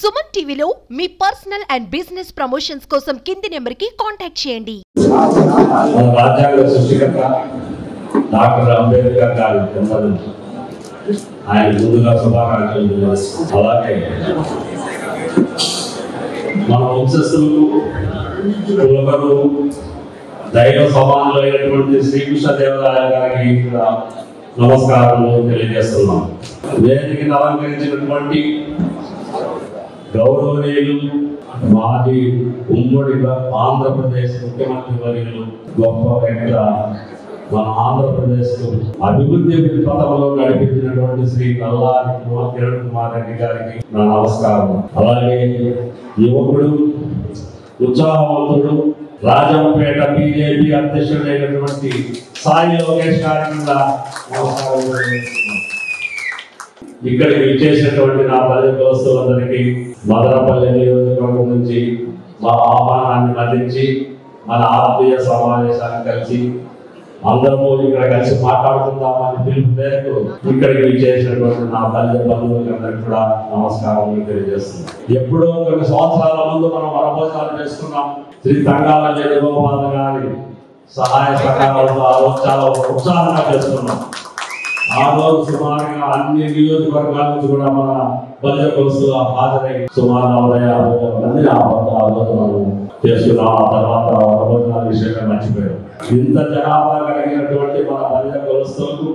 సుమన్ టీవీలో మీ personal and business promotions కోసం కింది నెంబర్కి కాంటాక్ట్ చేయండి. రాజ్యాంగ సృష్టికర్త డాక్టర్ అంబేద్కర్ గారి జన్మదినం ఆయన ముందుగా శుభాకాంక్షలు. అలాగే మన వంశస్థులకు కులకరు దైవ సమానులైనటువంటి శ్రీకృష్ణదేవరాయ గారికి నమస్కారాలు తెలియజేస్తున్నాం. వేదికను అలంకరించినటువంటి గౌరవనీయులు మాజీ ఉమ్మడి ఆంధ్రప్రదేశ్ ముఖ్యమంత్రి వర్యులు గొప్ప వ్యక్తి, మన ఆంధ్రప్రదేశ్ అభివృద్ధి పథంలో నడిపించినటువంటి శ్రీ నల్లారి కిరణ్ కుమార్ రెడ్డి గారికి నా నమస్కారం. అలాగే యువకుడు ఉత్సాహవంతుడు రాజంపేట బీజేపీ అధ్యక్షుడైనటువంటి సాయి లోకేష్ గారికి నమస్కారం. ఇక్కడికి విచ్చేసినటువంటి నా పల్లె దోస్తులందరికీ మదనపల్లి నియోజకవర్గం నుంచి మా ఆహ్వానాన్ని మన్నించి మన ఆత్మీయ సమావేశాన్ని కలిసి అందరూ ఇక్కడ కలిసి మాట్లాడుకుందామని పిలుపు మేరకు ఇక్కడికి విచ్చేసినటువంటి నా పల్లె బంధువులందరికీ కూడా నమస్కారం తెలియజేస్తున్నాం. ఎప్పుడో కొన్ని సంవత్సరాల ముందు మనం వనభోజనాలు చేసుకున్నాం. శ్రీ తంగాల జగగోపాల్ గారి సహాయ సహకారాలతో చాలా ఉత్సాహంగా చేసుకున్నాం. ఆ రోజు సుమారుగా అన్ని నియోజకవర్గాల నుంచి కూడా మన పల్లె కొలుసులు హాజరై సుమారు 50 మంది ఆ రోజు మనం చేసుకున్నాం. ఆ తర్వాత వనభోజనాల విషయంగా మర్చిపోయాం. ఇంత జనాభా కలిగినటువంటి మన పల్లె కొలుసులకు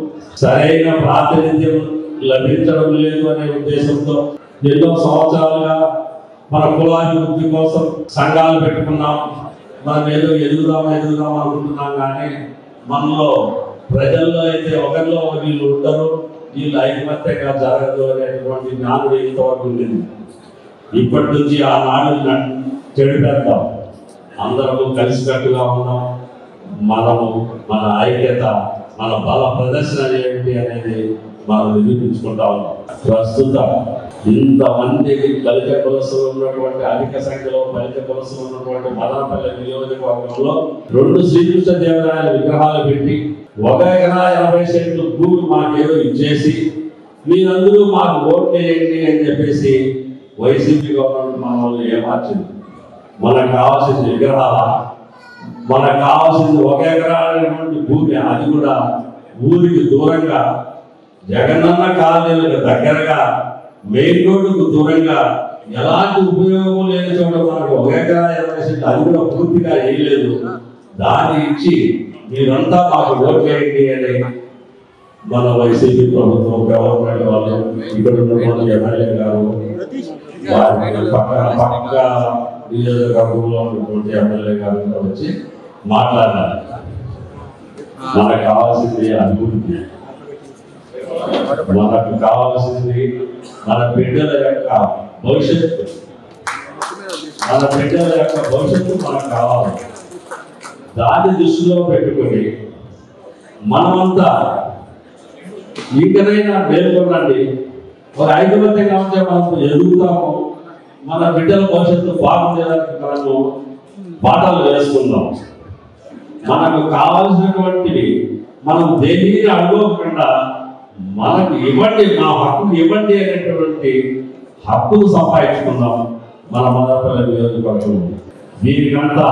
సరైన ప్రాతినిధ్యం లభించడం లేదు అనే ఉద్దేశంతో ఎన్నో సంవత్సరాలుగా మన కులాభివృద్ధి కోసం సంఘాలు పెట్టుకున్నాం. మనం ఏదో ఎదుగుదాం అనుకుంటున్నాం. కానీ మనలో ప్రజల్లో అయితే ఒకరిలో వీళ్ళు ఉండరు, వీళ్ళు ఐకమత్యంగా జరగదు అనేటువంటి నానుడు ఇంతవరకు ఉండేది. ఇప్పటి నుంచి ఆ నాడుని చెడిపెడతాం. అందరము కలిసికట్టుగా ఉన్నాం. మనము మన ఐక్యత, మన బల ప్రదర్శన ఏంటి అనేది మనం నిరూపించుకుంటా ఉన్నాం. ప్రస్తుతం ఇంతమంది దళిత కులస్తులు ఉన్నటువంటి అధిక సంఖ్యలో దళిత కులస్తులు ఉన్నటువంటి మదనపల్లి నియోజకవర్గంలో 2 శ్రీకృష్ణదేవరాయల విగ్రహాలు పెట్టి 1 ఎకరా 80 సెంట్లు భూమి మాకేదో ఇచ్చేసి మీరందరూ మాకు ఓట్ వేయండి అని చెప్పేసి వైసీపీ గవర్నమెంట్ మనల్ని ఏమార్చింది. మనకు కావాల్సిన విగ్రహాల, మనకు కావాల్సింది 1 ఎకరా భూమి, అది కూడా ఊరికి దూరంగా జగనన్న కాలనీలకు దగ్గరగా మెయిన్ రోడ్డుకు దూరంగా ఎలాంటి ఉపయోగం లేని చోట మనకు 1 ఎకరా 80 సెంట్లు అది కూడా పూర్తిగా వేయలేదు. దాన్ని ఇచ్చి మీరంతా మాకు ఓట్ వేయండి అని మన వైసీపీ ప్రభుత్వం గవర్నమెంట్ వాళ్ళు ఇక్కడ ఉన్నటువంటి ఎమ్మెల్యే గారు పక్క నియోజకవర్గంలో ఉన్నటువంటి ఎమ్మెల్యే గారు వచ్చి మాట్లాడారు. మనకు కావాల్సింది అభివృద్ధి, మనకు కావాల్సింది మన బిడ్డల యొక్క భవిష్యత్తు. మన బిడ్డల యొక్క భవిష్యత్తు మనకు కావాలి. దాన్ని దృష్టిలో పెట్టుకొని మనమంతా ఇంకనైనా మేల్కొనండి. ఒక ఐకమత్యంగా ఉంటే మనం ఎదుగుతాము. మన బిడ్డల భవిష్యత్తు బాగుండేదానికి మనము పాఠాలు వేసుకుందాం. మనకు కావాల్సినటువంటివి మనం దేనిని అడుగకుండా మనకు ఇవ్వండి, మా హక్కును ఇవ్వండి అనేటువంటి హక్కును సంపాదించుకుందాం మన మదనపల్లి నియోజకవర్గం. దీనికంతా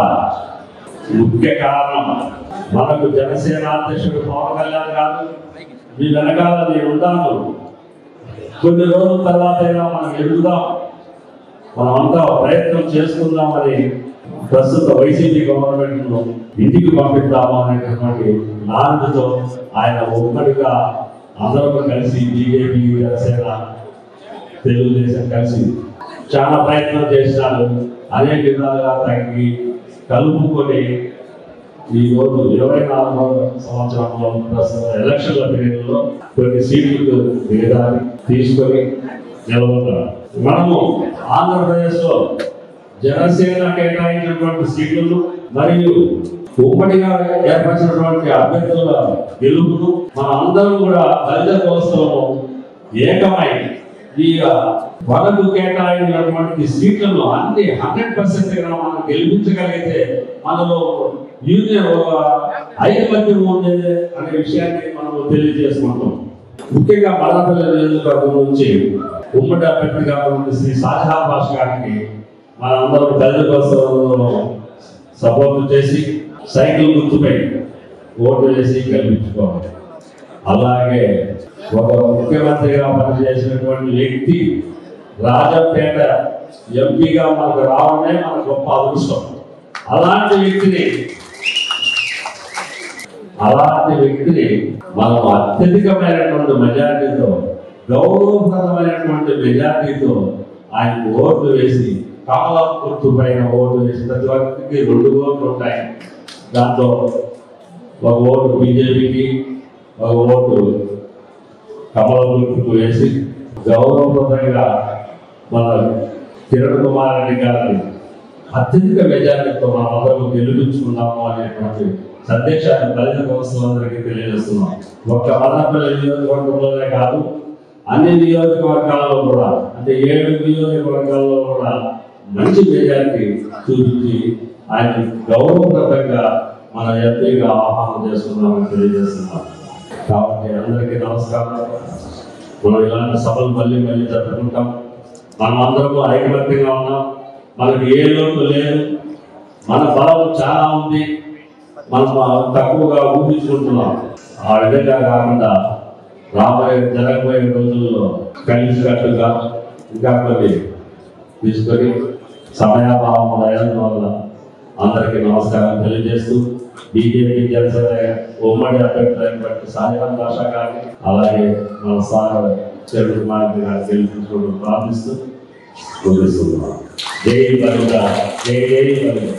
ముఖ్య కారణం మనకు జనసేన అధ్యక్షుడు పవన్ కళ్యాణ్ గారు మీ వెనకాల నేను ఉన్నాను. కొన్ని రోజుల తర్వాత అయినా మనం ఎదుగుదాం, మనమంతా ప్రయత్నం చేసుకుందామని ప్రస్తుత వైసీపీ గవర్నమెంట్ ఇంటికి పంపిద్దాము అనేటువంటి నాలుగుతో ఆయన ఉమ్మడిగా అందరూ కలిసి బీజేపీ, జనసేన, తెలుగుదేశం కలిసి చాలా ప్రయత్నం చేసినారు. అనేక విధాలుగా తగ్గి కలుపుకొని ఈరోజు 24వ సంవత్సరంలో ప్రస్తుతం ఎలక్షన్ల పీరియడ్లో కొన్ని సీట్లు వేదాన్ని తీసుకొని నిలబడ్డారు. మనము ఆంధ్రప్రదేశ్లో జనసేన కేటాయించినటువంటి సీట్లను మరియు ఉమ్మడిగా ఏర్పరిచినటువంటి అభ్యర్థుల గెలుపును మన అందరం కూడా దళిత వ్యవస్థలను ఏకమై ఈ మనకు కేటాయించినటువంటి సీట్లను అన్ని 100% మనం గెలిపించగలిగితే మనలో యూనియన్ ఐకమత్యం ఉండేది అనే విషయాన్ని మనం తెలియజేసుకుంటాం. ముఖ్యంగా మదనపల్లి నియోజకవర్గం నుంచి ఉమ్మడి అభ్యర్థిగా ఉన్న శ్రీ షాజహాన్ భాష గారికి మనందరం దళిత బస్సులలో సపోర్ట్ చేసి సైకిల్ గుర్తుపై ఓటు వేసి గెలిపించుకోవాలి. అలాగే ఒక ముఖ్యమంత్రిగా పనిచేసినటువంటి వ్యక్తి రాజంపేట ఎంపీగా మనకు రావడమే మన గొప్ప అదృష్టం. అలాంటి వ్యక్తిని మనం అత్యధికమైనటువంటి మెజార్టీతో, గౌరవప్రదమైనటువంటి మెజార్టీతో ఆయనకు ఓట్లు వేసి, కమలం గుర్తు పైన ఓటు వేసి, ప్రతి ఒక్కరికి 2 ఓట్లు ఉంటాయి. దాంట్లో ఒక ఓటు బీజేపీకి, ఒక ఓటు కమలం గుర్తుకు వేసి గౌరవప్రదంగా మన కిరణ్ కుమార్ రెడ్డి గారిని అత్యధిక మెజార్టీతో మనం అందరూ గెలిపించుకున్నాము అనేటువంటి సందేశాన్ని దళిత కోసలందరికీ తెలియజేస్తున్నాం. ఒక్క మదనపల్లి నియోజకవర్గంలోనే కాదు, అన్ని నియోజకవర్గాల్లో కూడా, అంటే 7 నియోజకవర్గాల్లో కూడా మంచి మెజార్టీ చూపించి ఆయన గౌరవప్రదంగా మన ఎంపీగా ఆహ్వానం చేస్తున్నామని తెలియజేస్తున్నాం. కాబట్టి అందరికీ నమస్కారం. మనం ఇలాంటి సభలు మళ్ళీ జరుపుకుంటాం. మనం అందరము ఐకమత్యంగా ఉన్నాం. మనకు ఏ లోటు లేదు. మన బలం చాలా ఉంది. మనం తక్కువగా ఊహించుకుంటున్నాం. ఆ విధంగా కాకుండా జరగబోయే రోజుల్లో కలిసికట్టుగా ఇంకా కొన్ని తీసుకొని సమయాభావం అయ్యడం వల్ల అందరికీ నమస్కారం తెలియజేస్తూ, బీజేపీ జనసేన ఉమ్మడి అభ్యర్థులను బట్టి షాజహాన్ భాష గారిని, అలాగే మన సార్ కిరణ్ కుమార్ రెడ్డి గారిని గెలిపించుకోవడం ప్రార్థిస్తూ ముగిస్తున్నాం. జై బలిగా, జై బలిగా.